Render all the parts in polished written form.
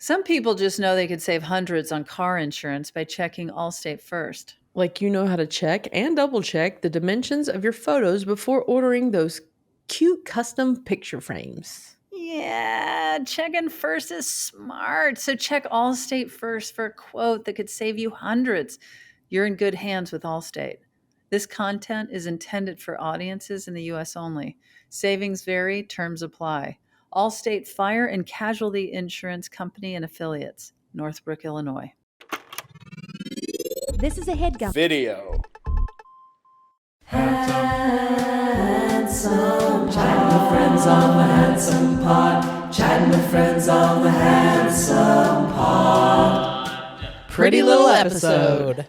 Some people just know they could save hundreds on car insurance by checking Allstate first. Like you know how to check and double check the dimensions of your photos before ordering those cute custom picture frames. Yeah, checking first is smart. So check Allstate first for a quote that could save you hundreds. You're in good hands with Allstate. This content is intended for audiences in the U.S. only. Savings vary, terms apply. Allstate Fire and Casualty Insurance Company and Affiliates, Northbrook, Illinois. This is a headgum. Video. Handsome, chatting with friends on the Handsome Pod. Chatting with friends on the Handsome Pod. Pretty little episode.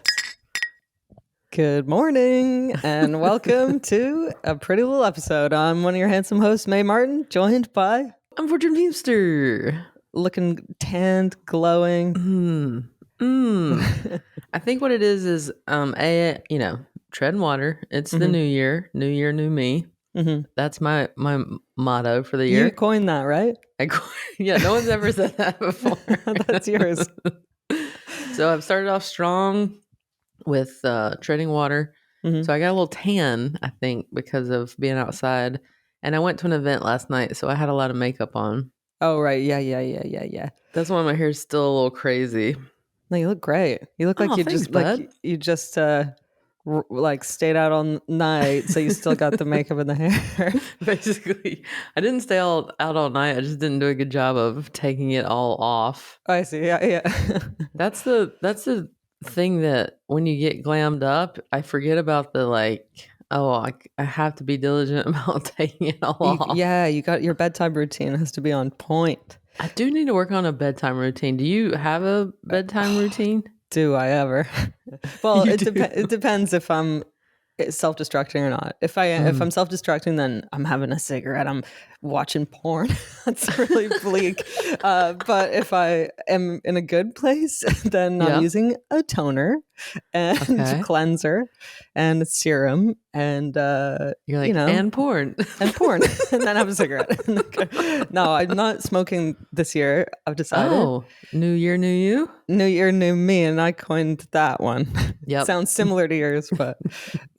Good morning and welcome to a pretty little episode. I'm one of your handsome hosts, Mae Martin, joined by unfortunate Feimster, looking tanned, glowing. I think what it is tread water. It's the new year, new me. That's my motto for the year. You coined that, right? Yeah, no one's ever said that before. That's yours. So I've started off strong with treading water. So I got a little tan, I think, because of being outside. And I went to an event last night, so I had a lot of makeup on. Oh, right. Yeah. That's why my hair's still a little crazy. No, you look great. You look like you just stayed out all night, so you still got the makeup in the hair. Basically, I didn't stay out all night. I just didn't do a good job of taking it all off. I see. Yeah. That's the thing that when you get glammed up, I forget about the I have to be diligent about taking it all off. Yeah, you got your bedtime routine has to be on point. I do need to work on a bedtime routine. Do you have a bedtime routine? Do I ever? Well, it depends if I'm self-destructing or not. If I'm self-destructing, then I'm having a cigarette. I'm watching porn. That's really bleak. But if I am in a good place, then I'm using a toner and cleanser and serum and and porn and then have a cigarette. No, I'm not smoking this year. I've decided. Oh, new year, new you. New year, new me, and I coined that one. Yep. Sounds similar to yours, but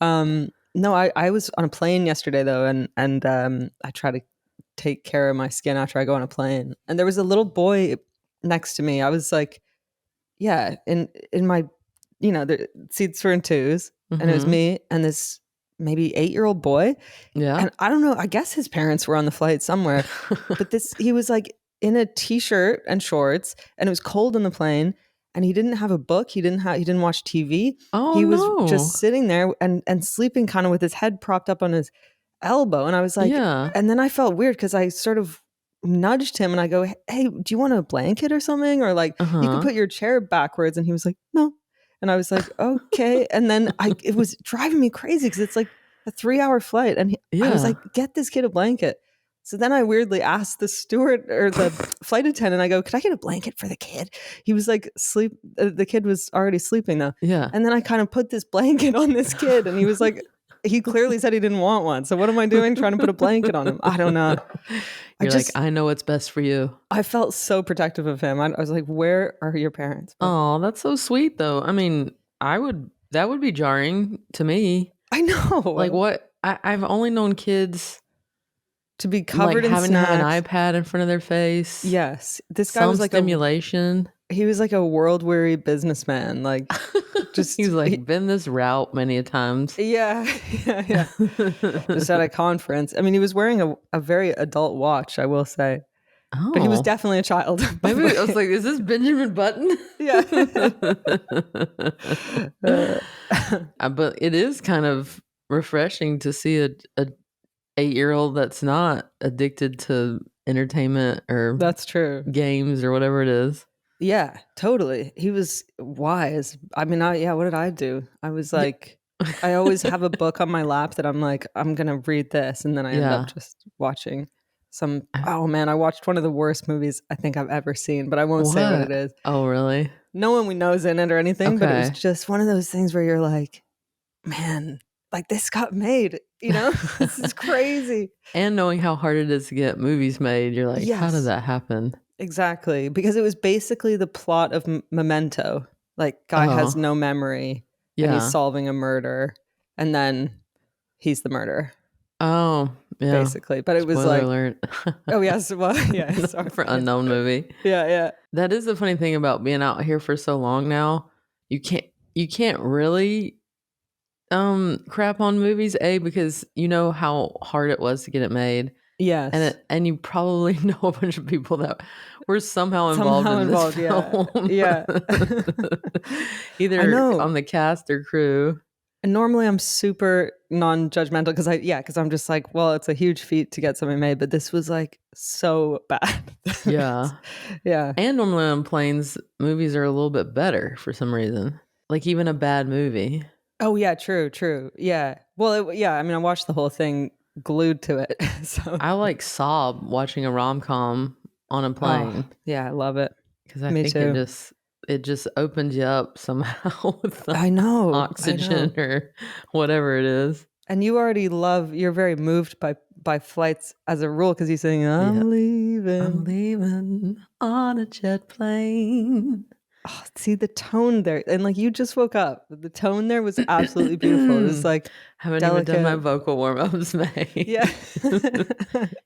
no, I was on a plane yesterday though, and I try to take care of my skin after I go on a plane. And there was a little boy next to me. I was like, yeah, in my, the seats were in twos, and it was me and this maybe 8-year-old boy. Yeah. And I don't know, I guess his parents were on the flight somewhere, but he was like in a t-shirt and shorts, and it was cold on the plane. And he didn't have a book. He didn't watch TV. Oh, he was just sitting there and sleeping kind of with his head propped up on his elbow. And I was like, yeah. And then I felt weird because I sort of nudged him and I go, hey, do you want a blanket or something? Or you can put your chair backwards. And he was like, no. And I was like, okay. And then it was driving me crazy because it's like a 3-hour flight. And I was like, get this kid a blanket. So then I weirdly asked the steward or the flight attendant, I go, could I get a blanket for the kid? He was like, the kid was already sleeping though. Yeah. And then I kind of put this blanket on this kid and he was like, he clearly said he didn't want one. So what am I doing trying to put a blanket on him? I don't know. I know what's best for you. I felt so protective of him. I was like, where are your parents? Oh, that's so sweet though. I mean, that would be jarring to me. I know. Like what? I've only known kids to be covered in having snacks. To have an iPad in front of their face. Yes. This guy was like stimulation. He was like a world weary businessman. Like just he's like been this route many a times. Yeah. Just at a conference. I mean, he was wearing a very adult watch, I will say. Oh. But he was definitely a child. Maybe I was like, is this Benjamin Button? Yeah. But it is kind of refreshing to see a 8-year-old that's not addicted to entertainment or that's true games or whatever it is. Yeah, totally. He was wise. I mean, what did I do? I was like, I always have a book on my lap that I'm like, I'm gonna read this, and then I end up just watching some. Oh man, I watched one of the worst movies I think I've ever seen, but I won't say what it is. Oh really? No one we know is in it or anything, but it was just one of those things where you're like, man. Like this got made, this is crazy. And knowing how hard it is to get movies made, you're like, how did that happen? Exactly, because it was basically the plot of Memento. Like, guy has no memory, and he's Yeah. solving a murder, and then he's the murderer, Oh, yeah. basically. But it was Spoiler like, alert. oh yes, well, yeah, sorry. For unknown movie. Yeah. That is the funny thing about being out here for so long now. You can't really crap on movies, because you know how hard it was to get it made. Yes. And you probably know a bunch of people that were somehow involved in this film. Yeah. Either I know. on the cast or crew. And normally I'm super non-judgmental because I'm just like, well, it's a huge feat to get something made, but this was like so bad. Yeah. Yeah. And normally on planes, movies are a little bit better for some reason. Like even a bad movie. Oh yeah, true. Yeah. Well, I mean, I watched the whole thing glued to it. So I like sob watching a rom-com on a plane. yeah, I love it. Because I Me think too. it just opens you up somehow with the I know. oxygen or whatever it is. And you're very moved by flights as a rule because you're saying, I'm leaving On a jet plane. Oh, see the tone there. And like you just woke up. The tone there was absolutely beautiful. It was like Haven't delicate. even done my vocal warm-ups, May. Yeah.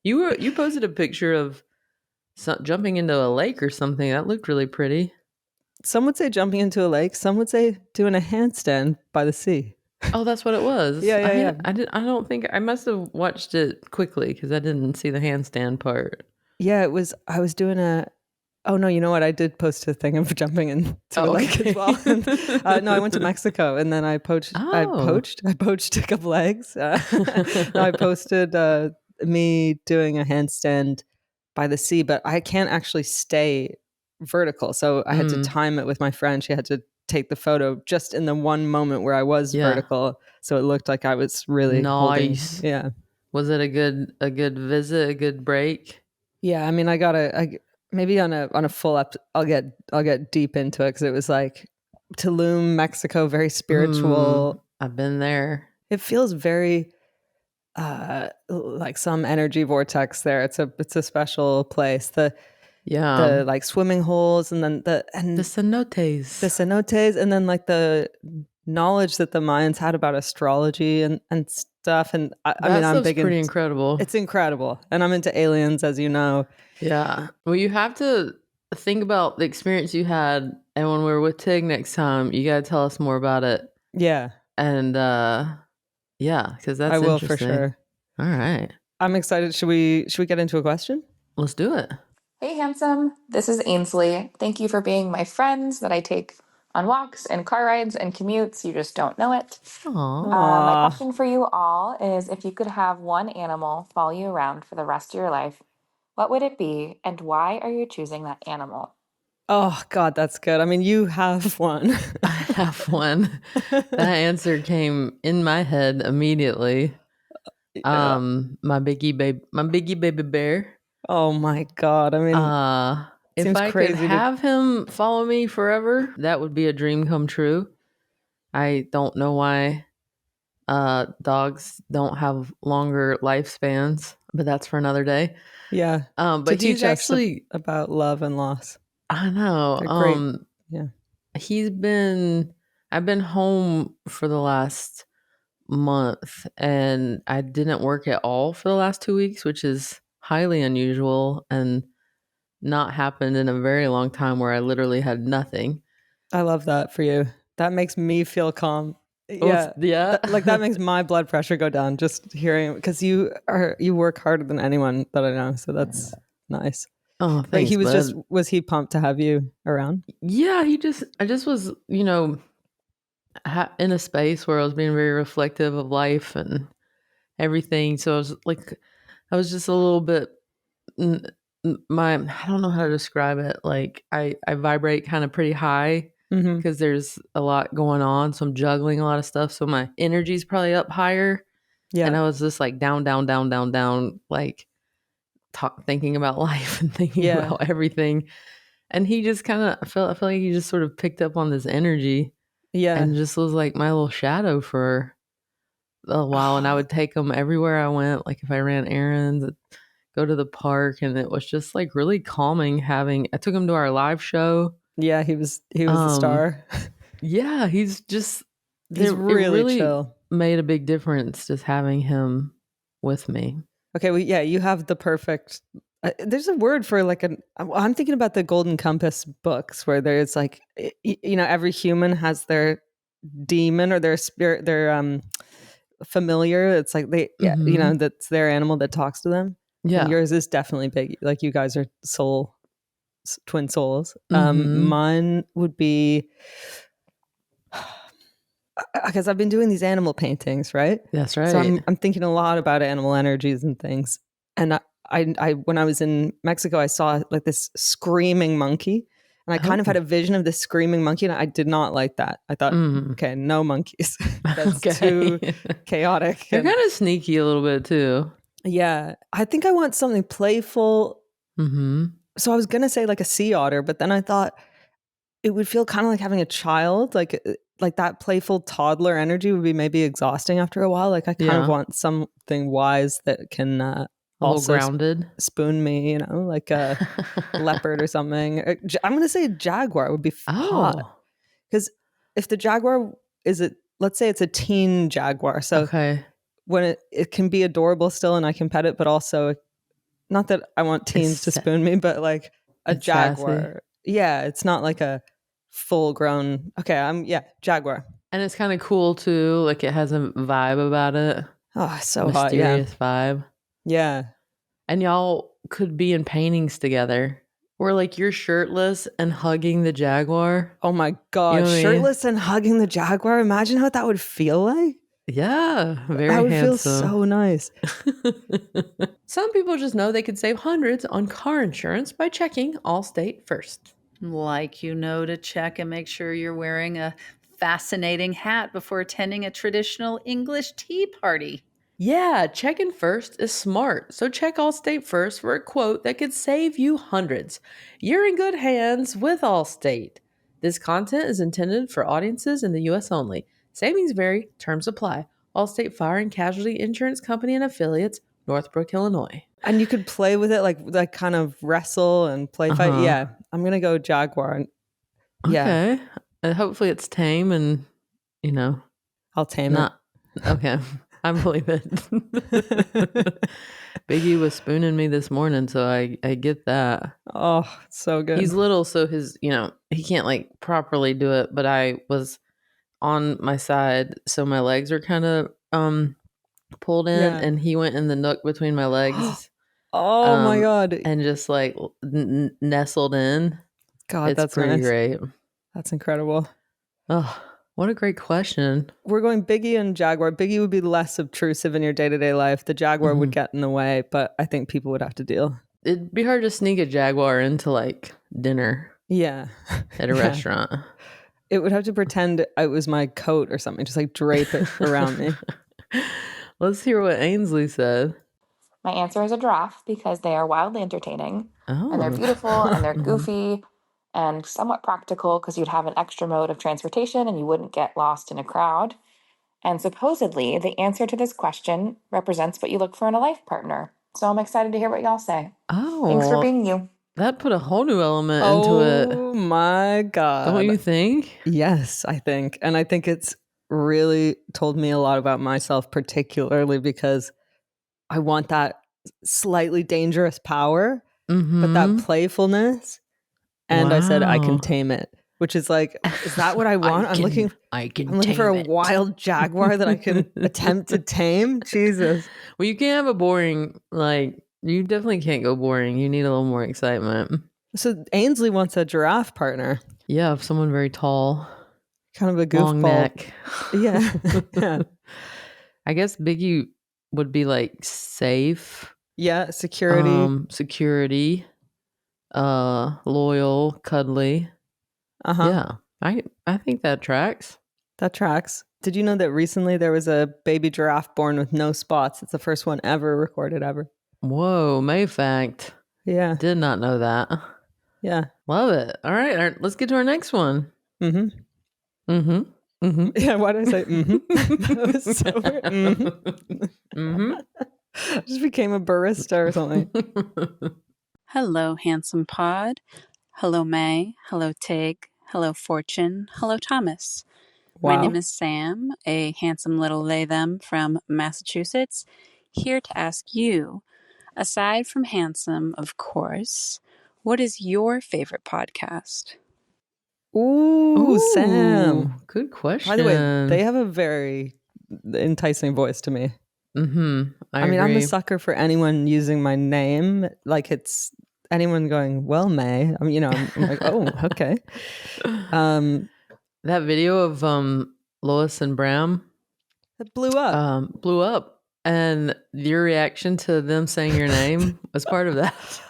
You posted a picture of jumping into a lake or something. That looked really pretty. Some would say jumping into a lake. Some would say doing a handstand by the sea. Oh, that's what it was. Yeah. I don't think I must have watched it quickly because I didn't see the handstand part. Yeah, it was. I was doing a. Oh no, you know what? I did post a thing of jumping into a lake as well. No, I went to Mexico and then I poached. I poached a couple eggs. I posted me doing a handstand by the sea, but I can't actually stay vertical, so I had to time it with my friend. She had to take the photo just in the one moment where I was vertical, so it looked like I was really nice. Holding. Yeah. Was it a good visit? A good break? Yeah, I mean, I maybe on a full up. I'll get deep into it because it was like Tulum, Mexico, very spiritual. I've been there. It feels very like some energy vortex there. It's a special place. The like swimming holes and then the cenotes and then like the knowledge that the Mayans had about astrology and stuff. And I mean, I'm big pretty incredible. It's incredible. And I'm into aliens, as you know. Yeah. Well, you have to think about the experience you had. And when we're with Tig next time, you got to tell us more about it. Yeah. And yeah, because that's I will interesting. for sure. All right. I'm excited. Should we get into a question? Let's do it. Hey, handsome. This is Ainsley. Thank you for being my friends that I take on walks and car rides and commutes. You just don't know it. My question for you all is if you could have one animal follow you around for the rest of your life, what would it be and why are you choosing that animal? Oh, God, that's good. I mean, you have one. I have one. That answer came in my head immediately. Yeah. My biggie baby bear. Oh my God. I mean, if I could have him follow me forever, that would be a dream come true. I don't know why dogs don't have longer lifespans, but that's for another day. Yeah. But he's actually about love and loss. I know. Great. Yeah. I've been home for the last month and I didn't work at all for the last 2 weeks, which is highly unusual and not happened in a very long time where I literally had nothing. I love that for you. That makes me feel calm. Yeah. That makes my blood pressure go down just hearing, because you work harder than anyone that I know. So that's nice. Oh, thanks. Was he pumped to have you around? Yeah, I just was, in a space where I was being very reflective of life and everything. So I was just a little bit, I don't know how to describe it. Like I vibrate kind of pretty high because there's a lot going on. So I'm juggling a lot of stuff. So my energy's probably up higher. Yeah. And I was just like down, like thinking about life and thinking about everything. And he just kind of I feel like he just sort of picked up on this energy. Yeah. And just was like my little shadow for a while. And I would take him everywhere I went. Like if I ran errands, go to the park, and it was just like really calming having. I took him to our live show. Yeah, he was the star. Yeah, he's just he's really chill. Made a big difference just having him with me. Okay, well, yeah, you have the perfect. There's a word for like I'm thinking about the Golden Compass books where there's like, every human has their demon or their spirit, their familiar. It's like that's their animal that talks to them. Yeah, and yours is definitely big. Like you guys are twin souls. Mine would be because I've been doing these animal paintings, right? That's right. So I'm thinking a lot about animal energies and things. And I when I was in Mexico, I saw like this screaming monkey, and I kind of had a vision of this screaming monkey, and I did not like that. I thought, okay, no monkeys. That's too chaotic. They're kind of sneaky a little bit too. Yeah, I think I want something playful. So I was gonna say like a sea otter, but then I thought it would feel kind of like having a child, like that playful toddler energy would be maybe exhausting after a while. Like I kind of want something wise that can also grounded spoon me, like a leopard or something. I'm gonna say jaguar would be hot, because if the jaguar let's say it's a teen jaguar, so when it can be adorable still and I can pet it, but also not that I want teens to spoon me, but like a jaguar. Sassy. Yeah, it's not like a full grown. Okay, jaguar. And it's kind of cool too. Like it has a vibe about it. Oh, so mysterious hot. Vibe. Yeah. And y'all could be in paintings together. Where like you're shirtless and hugging the jaguar. Oh my God. Shirtless and hugging the jaguar. Imagine how that would feel like. Yeah, very that would handsome. Feel so nice. Some people just know they could save hundreds on car insurance by checking Allstate first. Like to check and make sure you're wearing a fascinating hat before attending a traditional English tea party. Yeah, checking first is smart. So check Allstate first for a quote that could save you hundreds. You're in good hands with Allstate. This content is intended for audiences in the U.S. only. Savings vary. Terms apply. Allstate Fire and Casualty Insurance Company and Affiliates, Northbrook, Illinois. And you could play with it like kind of wrestle and play fight. Yeah, I'm going to go jaguar. Okay. Hopefully it's tame and, I'll tame it. Okay. I believe it. Biggie was spooning me this morning, so I get that. Oh, so good. He's little, so his, he can't like properly do it, but I was on my side, so my legs are kind of pulled in, and he went in the nook between my legs. Oh my God. And just like nestled in. God, it's that's pretty nice. Great. That's incredible. Oh, what a great question. We're going Biggie and Jaguar. Biggie would be less obtrusive in your day-to-day life. The Jaguar would get in the way, but I think people would have to deal. It'd be hard to sneak a Jaguar into like dinner. Yeah. At a restaurant. It would have to pretend it was my coat or something, just like drape it around me. Let's hear what Ainsley said. My answer is a giraffe because they are wildly entertaining. And they're beautiful and they're goofy and somewhat practical because you'd have an extra mode of transportation and you wouldn't get lost in a crowd. And supposedly, the answer to this question represents what you look for in a life partner. So I'm excited to hear what y'all say. Oh. Thanks for being you. That put a whole new element into it. Oh my God. Don't you think? Yes, I think. And I think it's really told me a lot about myself, particularly because I want that slightly dangerous power, but that playfulness. And I said, I can tame it, which is like, is that what I want? I'm looking for a wild jaguar that I can attempt to tame. Jesus. Well, you can't have a boring, you definitely can't go boring. You need a little more excitement. So Ainsley wants a giraffe partner. Yeah, someone very tall. Kind of a goofball. Long neck. Yeah. Yeah. I guess Biggie would be like safe. Yeah, security. Security. Loyal, cuddly. Yeah. I think that tracks. That tracks. Did you know that recently there was a baby giraffe born with no spots? It's the first one ever recorded ever. Whoa, May fact. Yeah. Did not know that. Yeah. Love it. All right, let's get to our next one. Yeah, why did I say that was so weird? I just became a barista or something. Hello, Handsome Pod. Hello, May. Hello, Tig. Hello, Fortune. Hello, Thomas. Wow. My name is Sam, a handsome little they-them from Massachusetts, here to ask you, aside from handsome, of course, what is your favorite podcast? Ooh, Sam. Good question. By the way, they have a very enticing voice to me. Mm-hmm. I mean, agree. I'm a sucker for anyone using my name. Like it's anyone going, well, May. I mean, I'm like, oh, okay. That video of Lois and Bram it blew up. And your reaction to them saying your name was part of that.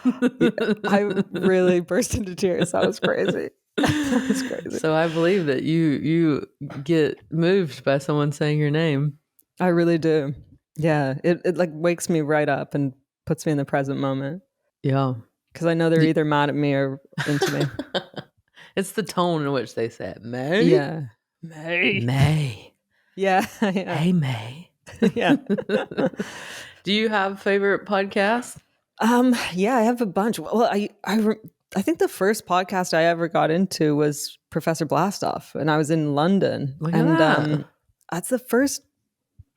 I really burst into tears. That was crazy. That was crazy. So I believe that you get moved by someone saying your name. I really do. Yeah, it like wakes me right up and puts me in the present moment. Yeah, because I know they're either mad at me or into me. It's the tone in which they say it. May? Yeah. May. Yeah. Hey, May. Yeah. Do you have favorite podcasts? Yeah, I have a bunch. Well, I think the first podcast I ever got into was Professor Blastoff, and I was in London. Look at that. That's the first.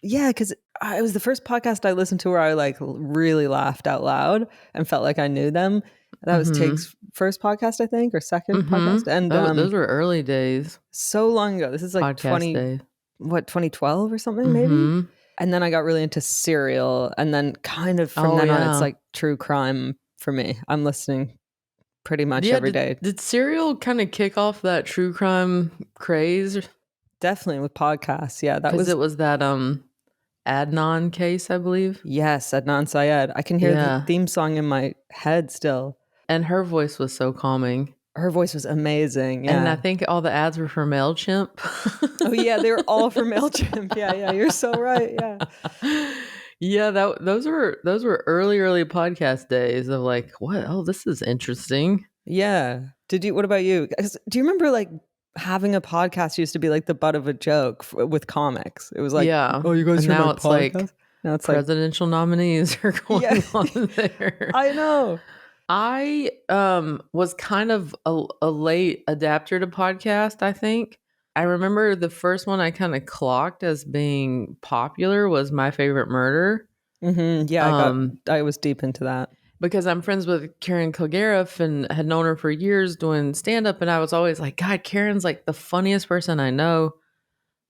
Yeah, because it was the first podcast I listened to where I like really laughed out loud and felt like I knew them. That was Tig's first podcast, I think, or second podcast. And those were early days. So long ago. This is like 2012 or something, maybe. And then I got really into Serial, and then kind of from then on, it's like true crime for me. I'm listening pretty much every day. Did Serial kind of kick off that true crime craze? Definitely with podcasts. Yeah, that was that Adnan case, I believe. Yes, Adnan Syed. I can hear the theme song in my head still. And her voice was so calming. Her voice was amazing. Yeah. And I think all the ads were for MailChimp. Oh yeah, they were all for MailChimp. Yeah, you're so right. Yeah. Yeah, those were early podcast days of like, what? Oh, this is interesting. Yeah. What about you? Do you remember like having a podcast used to be like the butt of a joke with comics? It was like, oh, you guys hear my podcast? Like, now it's presidential nominees are going on there. I know. I was kind of a late adapter to podcast, I think. I remember the first one I kind of clocked as being popular was My Favorite Murder. Mm-hmm. Yeah, I was deep into that. Because I'm friends with Karen Kilgariff and had known her for years doing stand-up, and I was always like, God, Karen's like the funniest person I know.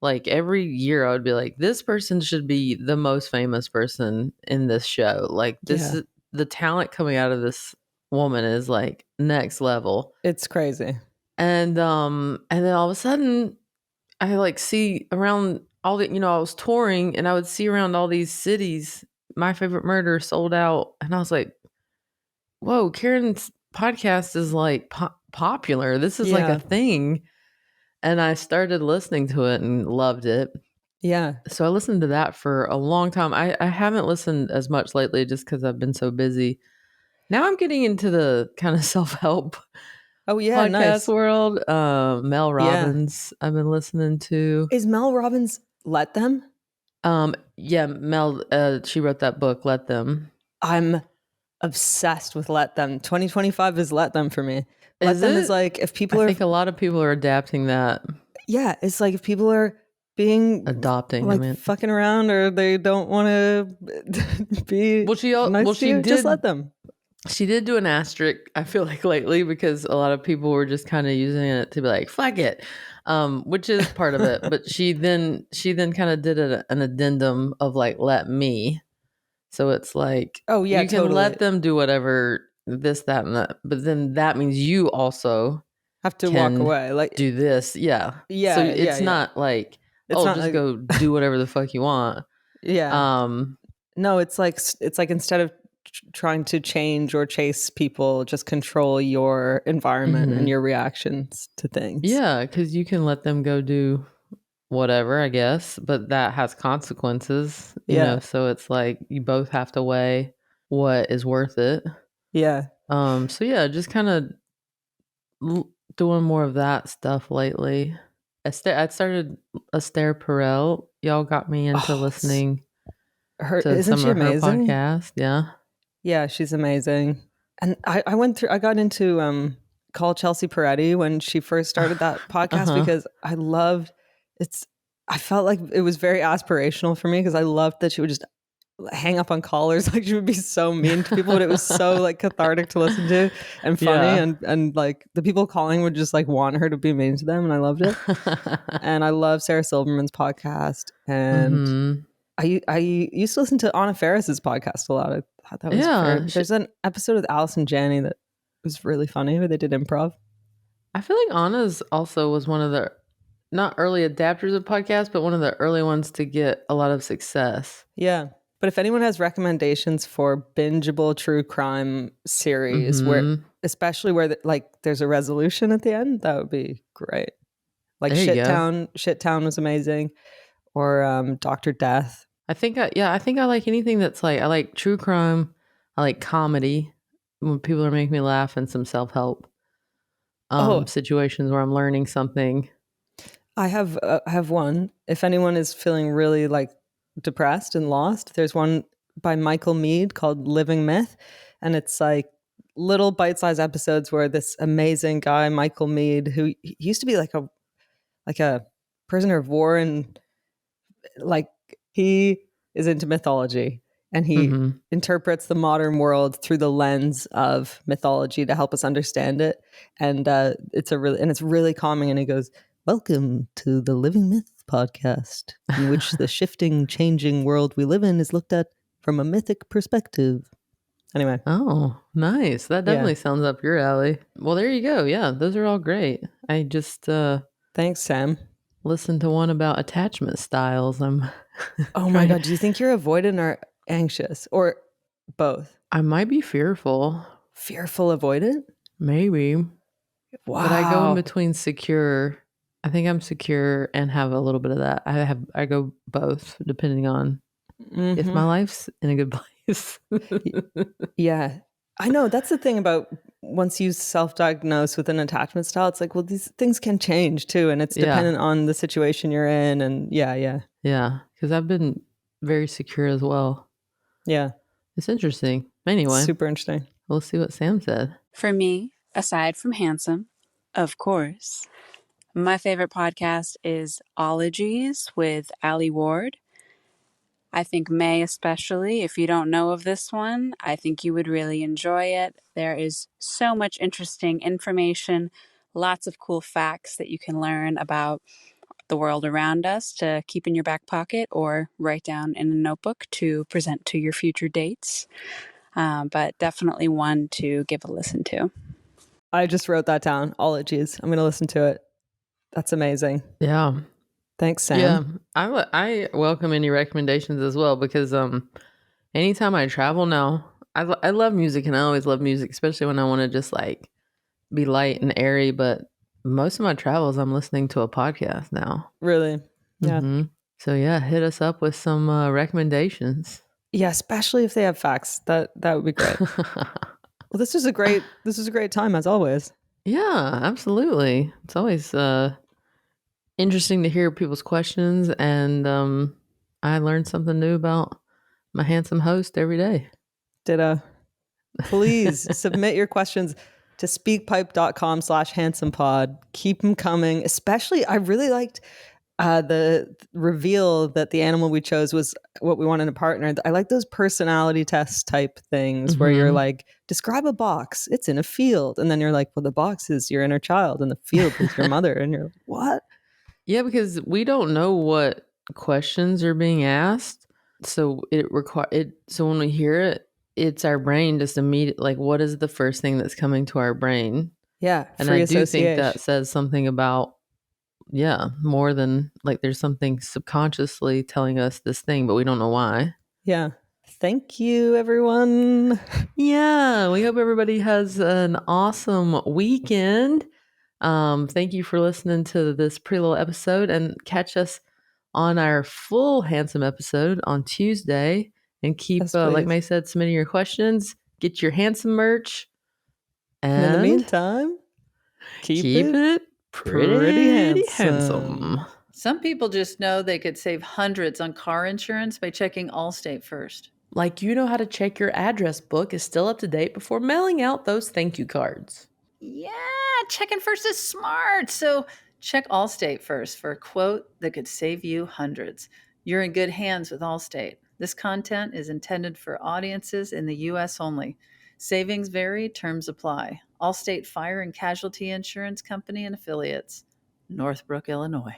Like every year I would be like, this person should be the most famous person in this show. Like this is the talent coming out of this woman is like next level. It's crazy. And then all of a sudden I like see around all the, I was touring and I would see around all these cities, My Favorite Murder sold out. And I was like, whoa, Karen's podcast is like popular. This is like a thing. And I started listening to it and loved it. Yeah. So I listened to that for a long time. I haven't listened as much lately just because I've been so busy. Now I'm getting into the kind of self-help podcast world. Mel Robbins I've been listening to. Is Mel Robbins Let Them? Yeah, Mel, she wrote that book, Let Them. I'm obsessed with Let Them. 2025 is Let Them for me. Let Them is like if people I think a lot of people are adapting that. Yeah, it's like if people are adopting, like fucking around, or they don't want to be nice to you, just let them. She did do an asterisk, I feel like lately, because a lot of people were just kind of using it to be like, fuck it, which is part of it. But she then kind of did an addendum of like, let me. So it's like, oh yeah, you can let them do whatever, this, that, and that. But then that means you also have to walk away, like do this. Yeah. Yeah. So it's not like, just like, go do whatever the fuck you want. Yeah. No, it's like instead of trying to change or chase people, just control your environment and your reactions to things. Yeah, because you can let them go do whatever, I guess, but that has consequences, you know, so it's like you both have to weigh what is worth it. Yeah. So yeah, just kind of doing more of that stuff lately. I started Esther Perel. Y'all got me into listening. Isn't she amazing? Her podcast. Yeah. Yeah, she's amazing. And I got into Call Chelsea Peretti when she first started that podcast because I felt like it was very aspirational for me because I loved that she would just hang up on callers. Like she would be so mean to people, but it was so like cathartic to listen to and funny. And like the people calling would just like want her to be mean to them. And I loved it. And I love Sarah Silverman's podcast. And I used to listen to Anna Faris's podcast a lot. I thought that was there's an episode with Alice and Janney that was really funny where they did improv. I feel like Anna's also was one of the not early adapters of podcasts, but one of the early ones to get a lot of success. Yeah. But if anyone has recommendations for bingeable true crime series especially where there's a resolution at the end, that would be great. Like Shittown was amazing, or Dr. Death. I think I like anything that's like, I like true crime, I like comedy when people are making me laugh, and some self-help situations where I'm learning something. I have one. If anyone is feeling really like depressed and lost, there's one by Michael Meade called Living Myth, and it's like little bite-sized episodes where this amazing guy Michael Meade, who he used to be like a prisoner of war, and like he is into mythology, and he interprets the modern world through the lens of mythology to help us understand it, and it's really calming. And he goes, "Welcome to the Living Myth podcast, in which the shifting, changing world we live in is looked at from a mythic perspective." Anyway. Oh, nice. That definitely sounds up your alley. Well, there you go. Yeah, those are all great. I just thanks, Sam. Listened to one about attachment styles. Oh my God. Do you think you're avoidant or anxious, or both? I might be fearful. Fearful avoidant? Maybe. Wow. But I go in between secure. I think I'm secure and have a little bit of that. I go both depending on if my life's in a good place. Yeah. I know. That's the thing about once you self-diagnose with an attachment style, it's like, well, these things can change too. And it's dependent on the situation you're in. And yeah. Yeah. Because I've been very secure as well. Yeah. It's interesting. Anyway. Super interesting. We'll see what Sam said. For me, aside from Handsome, of course, my favorite podcast is Ologies with Allie Ward. I think May especially, if you don't know of this one, I think you would really enjoy it. There is so much interesting information, lots of cool facts that you can learn about the world around us to keep in your back pocket or write down in a notebook to present to your future dates. But definitely one to give a listen to. I just wrote that down. Ologies. I'm going to listen to it. That's amazing. Yeah. Thanks, Sam. Yeah, I welcome any recommendations as well, because anytime I travel now, I love music, and I always love music, especially when I want to just like be light and airy. But most of my travels, I'm listening to a podcast now. Really? Yeah. So yeah, hit us up with some recommendations. Yeah, especially if they have facts. That would be great. Well, this is a great time as always. Yeah, absolutely. It's always interesting to hear people's questions, and I learned something new about my handsome host every day. Ditto. Please submit your questions to speakpipe.com/handsomepod. Keep them coming. Especially, I really liked the reveal that the animal we chose was what we wanted in a partner. I like those personality test type things where you're like, describe a box. It's in a field. And then you're like, well, the box is your inner child and the field is your mother. And you're like, what? Yeah, because we don't know what questions are being asked. So so when we hear it, it's our brain just immediately like, what is the first thing that's coming to our brain? Yeah. And I do think that says something about, more than like there's something subconsciously telling us this thing, but we don't know why. Yeah. Thank you, everyone. Yeah. We hope everybody has an awesome weekend. Thank you for listening to this pretty little episode, and catch us on our full handsome episode on Tuesday, and keep, like May said, submitting your questions, get your handsome merch. And in the meantime, keep it pretty handsome. Some people just know they could save hundreds on car insurance by checking Allstate first. Like you know how to check your address book is still up to date before mailing out those thank you cards. Yeah, checking first is smart. So check Allstate first for a quote that could save you hundreds. You're in good hands with Allstate. This content is intended for audiences in the U.S. only. Savings vary, terms apply. Allstate Fire and Casualty Insurance Company and Affiliates, Northbrook, Illinois.